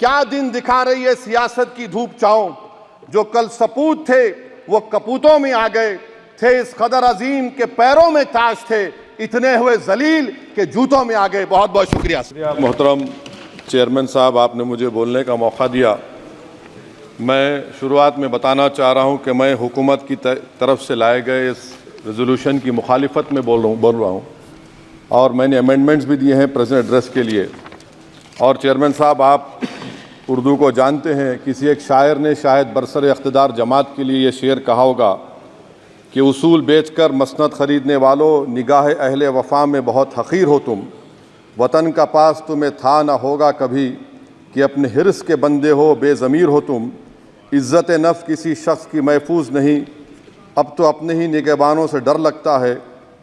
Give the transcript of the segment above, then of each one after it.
क्या दिन दिखा रही है सियासत की धूप छांव। जो कल सपूत थे वो कपूतों में आ गए, थे इस कदर अजीम के पैरों में ताज थे, इतने हुए जलील के जूतों में आ गए। बहुत बहुत शुक्रिया। मोहतरम चेयरमैन साहब, आपने मुझे बोलने का मौका दिया। मैं शुरुआत में बताना चाह रहा हूं कि मैं हुकूमत की तरफ से लाए गए इस रेजोल्यूशन की मुखालिफत में बोल रहा हूं और मैंने अमेंडमेंट्स भी दिए हैं प्रेजेंट एड्रेस के लिए। और चेयरमैन साहब, आप उर्दू को जानते हैं। किसी एक शायर ने शायद बरसर इख्तिदार जमात के लिए ये शेर कहा होगा कि उसूल बेचकर मसनद ख़रीदने वालों, निगाह अहले वफ़ा में बहुत हक़ीर हो तुम। वतन का पास तुम्हें था ना होगा कभी कि अपने हिर्स के बंदे हो, बेज़मीर हो तुम। इज़्ज़त नफ्स किसी शख्स की महफूज नहीं, अब तो अपने ही निगहबानों से डर लगता है।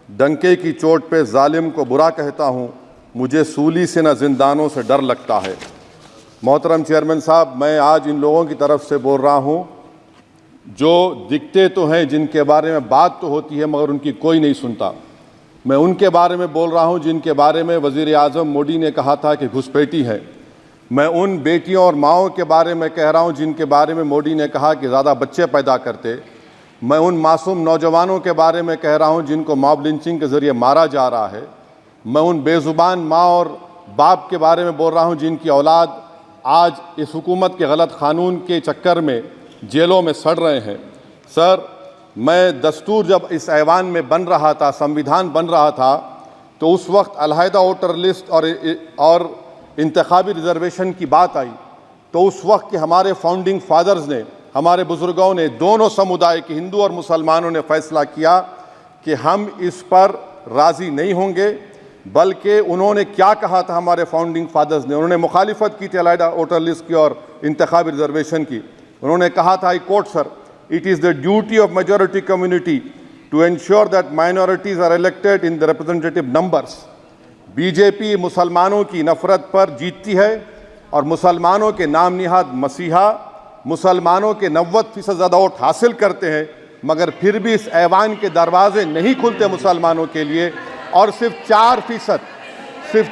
डंके की चोट पे जालिम को बुरा कहता हूँ, मुझे सूली से न जिंदानों से डर लगता है। मोहतरम चेयरमैन साहब, मैं आज इन लोगों की तरफ से बोल रहा हूँ जो दिखते तो हैं, जिनके बारे में बात तो होती है मगर उनकी कोई नहीं सुनता। मैं उनके बारे में बोल रहा हूँ जिनके बारे में वज़ीर आज़म मोदी ने कहा था कि घुसपैठी है। मैं उन बेटियों और माओं के बारे में कह रहा हूँ जिनके बारे में मोदी ने कहा कि ज़्यादा बच्चे पैदा करते। मैं उन मासूम नौजवानों के बारे में कह रहा हूँ जिनको मॉब लिंचिंग के ज़रिए मारा जा रहा है। मैं उन बेज़ुबान माँ और बाप के बारे में बोल रहा हूँ जिनकी औलाद आज इस हुकूमत के गलत क़ानून के चक्कर में जेलों में सड़ रहे हैं। सर, मैं दस्तूर जब इस ऐवान में बन रहा था, संविधान बन रहा था, तो उस वक्त अलहदा वोटर लिस्ट और इंतखाबी रिजर्वेशन की बात आई तो उस वक्त के हमारे फाउंडिंग फादर्स ने, हमारे बुज़ुर्गों ने, दोनों समुदाय के हिंदू और मुसलमानों ने फ़ैसला किया कि हम इस पर राज़ी नहीं होंगे। बल्कि उन्होंने क्या कहा था हमारे फाउंडिंग फादर्स ने, उन्होंने मुखालिफत की थी अलहदा वोटर लिस्ट की और इंतखाबी रिजर्वेशन की। उन्होंने कहा था, I quote sir, it is the duty of majority community to ensure that minorities are elected in the representative numbers. BJP मुसलमानों की नफरत पर जीतती है और मुसलमानों के नाम निहाद मसीहा मुसलमानों के 90% ज़्यादा वोट हासिल करते हैं, मगर फिर भी इस ऐवान के दरवाजे नहीं खुलते मुसलमानों के लिए और सिर्फ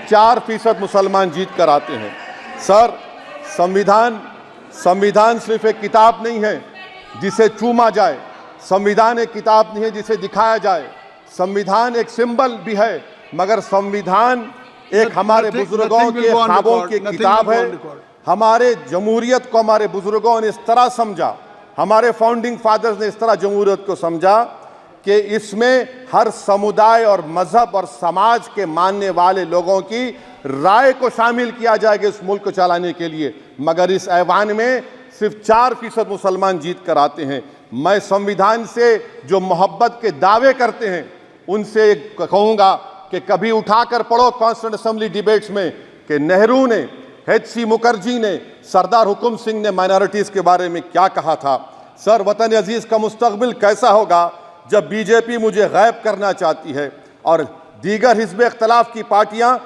4% मुसलमान जीत कर आते हैं। सर, संविधान सिर्फ एक किताब नहीं है जिसे चूमा जाए, संविधान एक किताब नहीं है जिसे दिखाया जाए, संविधान एक सिंबल भी है, मगर संविधान एक हमारे बुजुर्गों के ख्वाबों की किताब है। हमारे जमहूरियत को हमारे बुजुर्गों ने इस तरह समझा, हमारे फाउंडिंग फादर्स ने इस तरह जमहूरियत को समझा कि इसमें हर समुदाय और मजहब और समाज के मानने वाले लोगों की राय को शामिल किया जाएगा इस मुल्क को चलाने के लिए। मगर इस ऐवान में सिर्फ 4% मुसलमान जीत कर आते हैं। मैं संविधान से जो मोहब्बत के दावे करते हैं उनसे कहूँगा कि कभी उठाकर पढ़ो कॉन्स्टिट्यूएंट असेंबली डिबेट्स में कि नेहरू ने, HC मुखर्जी ने, सरदार हुकुम सिंह ने माइनॉरिटीज़ के बारे में क्या कहा था। सर, वतन अजीज़ का मुस्तकबिल कैसा होगा जब बीजेपी मुझे गायब करना चाहती है और दीगर हिज़्ब इख्तिलाफ की पार्टियां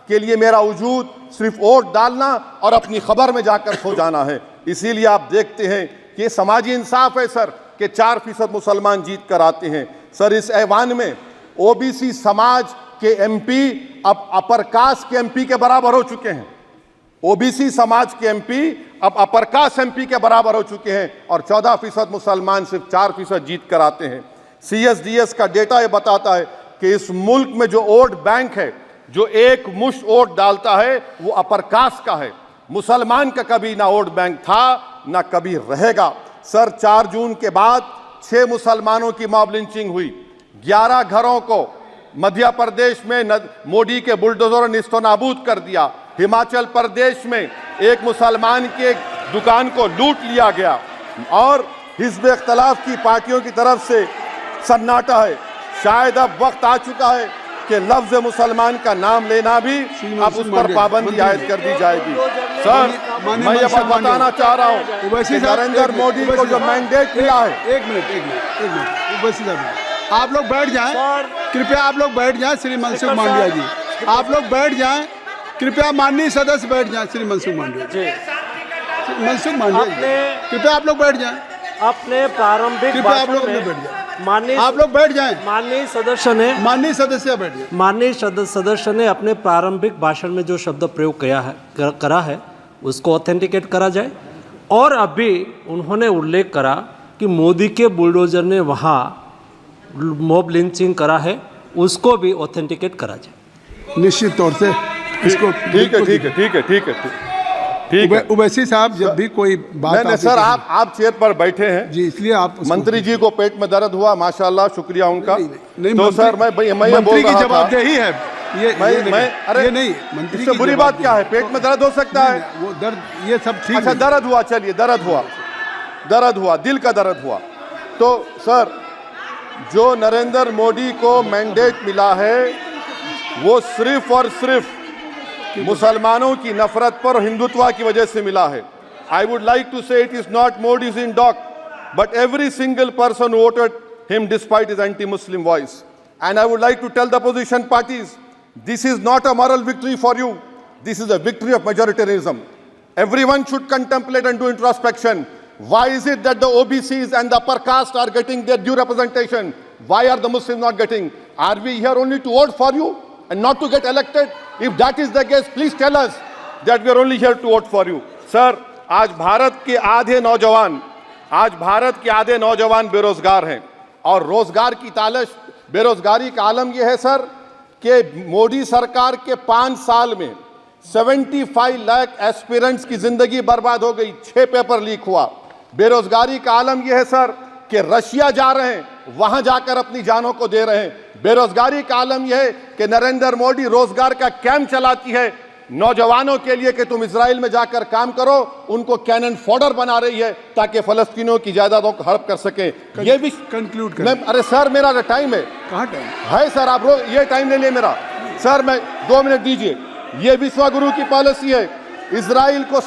के लिए मेरा वजूद सिर्फ वोट डालना और अपनी खबर में जाकर सो जाना है। इसीलिए आप देखते हैं कि ये समाजी इंसाफ है सर कि 4% मुसलमान जीत कर आते हैं। सर, इस ऐवान में OBC समाज के MP अब अपर कास्ट के MP के बराबर हो चुके हैं। OBC समाज के MP अब अपर कास्ट MP के बराबर हो चुके हैं और 14% मुसलमान सिर्फ 4% जीत कर आते हैं। CSDS का डेटा ये बताता है कि इस मुल्क में जो वोट बैंक है, जो एक मुश्त वोट डालता है, वो अपर कास्ट का है। मुसलमान का कभी ना वोट बैंक था ना कभी रहेगा। सर, 4 जून के बाद 6 मुसलमानों की मॉब लिंचिंग हुई, 11 घरों को मध्य प्रदेश में मोदी के बुलडोजर ने निस्तो नाबूद कर दिया। हिमाचल प्रदेश में एक मुसलमान की एक दुकान को लूट लिया गया और हिज़्ब इख्तिलाफ की पार्टियों की तरफ से सन्नाटा है। शायद अब वक्त आ चुका है कि लफ्ज़ मुसलमान का नाम लेना भी अब उस पर पाबंदी आयद कर दी जाएगी। सर, मैं ये बात बताना चाह रहा हूँ कि नरेंद्र मोदी को जो मैंडेट मिला है। एक मिनट, आप लोग बैठ जाएं, कृपया आप लोग बैठ जाएं। श्री मनसुख मांडविया जी, आप लोग बैठ जाएं, कृपया माननीय सदस्य बैठ जाएं। श्री मनसुख मांडविया जी, कृपया आप लोग बैठ जाएं। अपने प्रारंभिक आप लोग बैठ जाएं, आप लोग बैठ जाएं। माननीय सदस्य ने अपने प्रारंभिक भाषण में जो शब्द प्रयोग करा है उसको ऑथेंटिकेट करा जाए। और अभी उन्होंने उल्लेख करा कि मोदी के बुलडोजर ने वहाँ मॉब लिंचिंग करा है, उसको भी ऑथेंटिकेट करा जाए। निश्चित तौर से इसको ठीक है। उवैसी साहब, जब भी कोई बात नहीं सर, आप चेयर पर बैठे हैं जी, इसलिए आप मंत्री जी को पेट में दर्द हुआ, माशाल्लाह, शुक्रिया उनका। नहीं, तो सर मैं मंत्री की जवाबदेही है ये अरे ये नहीं, मंत्री इससे बुरी बात क्या है? पेट में दर्द हो सकता है, वो दर्द ये सब ठीक। अच्छा दर्द हुआ, चलिए दर्द हुआ, दिल का दर्द हुआ। तो सर, जो नरेंद्र मोदी को मैंडेट मिला है वो सिर्फ और सिर्फ मुसलमानों की नफरत पर हिंदुत्व की वजह से मिला है। I would like to say it is not Modi's in dock but every single person voted him despite his anti Muslim voice. And I would like to tell the opposition parties, this is not a moral victory for you, this is a victory of majoritarianism. Everyone should contemplate and do introspection. Why is it that the OBCs and the upper caste are getting their due representation? Why are the Muslims not getting? Are we here only to vote for you and not to get elected? If that is the case, please tell us that we are only here to vote for you. Sir, आज भारत के आधे नौजवान बेरोजगार हैं और रोजगार की तालाश, बेरोजगारी का आलम यह है सर कि मोदी सरकार के 5 साल में 75 लाख एस्पिरेंट्स की जिंदगी बर्बाद हो गई, 6 पेपर लीक हुआ। बेरोजगारी का आलम यह है सर कि रशिया जा रहे हैं, वहां जाकर अपनी जानों को दे रहे हैं। बेरोजगारी का आलम यह है कि नरेंद्र मोदी रोजगार का कैंप चलाती है नौजवानों के लिए कि तुम इजराइल में जाकर काम करो, उनको कैनन फॉडर बना रही है ताकि फलस्तीनियों की जायदादों को हड़प कर सके। ये भी कंक्लूड कर। अरे सर, मेरा टाइम है। कहाँ टाइम है सर? आप ये टाइम ले लिए मेरा। सर मैं 2 मिनट दीजिए। ये विश्वगुरु की पॉलिसी है। इजराइल को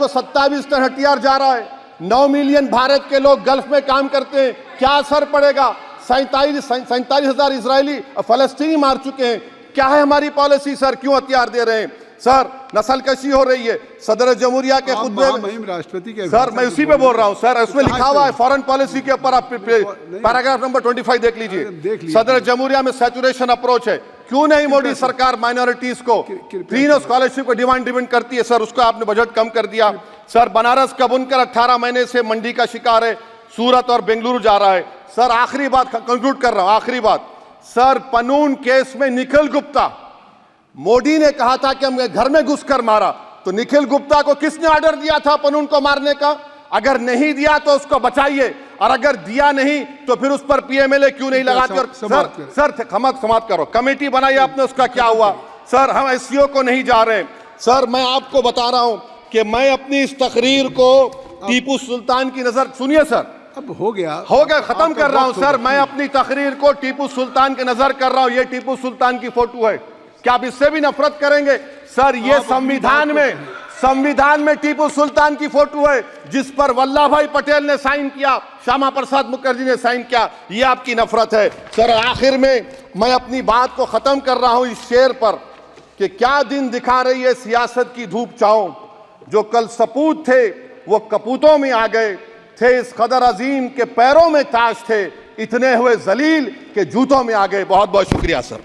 27 टन हथियार जा रहा है। 9 मिलियन भारत के लोग गल्फ में काम करते हैं, क्या असर पड़ेगा? 47,000 इजरायली फलस्तीनी मार चुके हैं। क्या है हमारी पॉलिसी सर? क्यों हथियार दे रहे हैं सर? नस्लकशी हो रही है। सदर जमहूरिया के खुतबे में राष्ट्रपति के सर, मैं उसी पे बोल रहा हूं सर, उसमें लिखा हुआ है फॉरेन पॉलिसी के ऊपर, आप पैराग्राफ नंबर 25 देख लीजिए। सदर जमहूरिया में सैचुरेशन अप्रोच है। क्यों नहीं मोदी सरकार माइनॉरिटीज को फ्री स्कॉलरशिप को डिमांड करती है सर? उसका आपने बजट कम कर दिया। सर, बनारस का बुनकर 18 महीने से मंडी का शिकार है, सूरत और बेंगलुरु जा रहा है। सर आखिरी बात कंक्लूड कर रहा हूं, आखिरी बात सर, पनून केस में निखिल गुप्ता, मोदी ने कहा था कि हम घर में घुसकर मारा, तो निखिल गुप्ता को किसने ऑर्डर दिया था पनून को मारने का? अगर नहीं दिया तो उसको बचाइए, और अगर दिया नहीं तो फिर उस पर पीएमएलए क्यों नहीं लगाते? और सर समाप्त करो। कमेटी बनाई आपने, उसका क्या हुआ? सर हम एससीओ को नहीं जा रहे। सर मैं आपको बता रहा हूं कि मैं अपनी इस तकरीर को टीपू सुल्तान की नजर, सुनिए सर, अब हो गया खत्म कर रहा हूं सर। मैं अपनी तकरीर को टीपू सुल्तान के नजर कर रहा हूं। ये टीपू सुल्तान की फोटो है, क्या आप इससे भी नफरत करेंगे सर? ये संविधान में टीपू सुल्तान की फोटो है जिस पर वल्लभ भाई पटेल ने साइन किया, श्यामा प्रसाद मुखर्जी ने साइन किया। ये आपकी नफरत है सर। आखिर में मैं अपनी बात को खत्म कर रहा हूं इस शेर पर कि क्या दिन दिखा रही है सियासत की धूप छांव, जो कल सपूत थे वो कपूतों में आ गए, थे इस कदर अजीम के पैरों में ताज थे, इतने हुए जलील के जूतों में आ गए। बहुत बहुत शुक्रिया सर।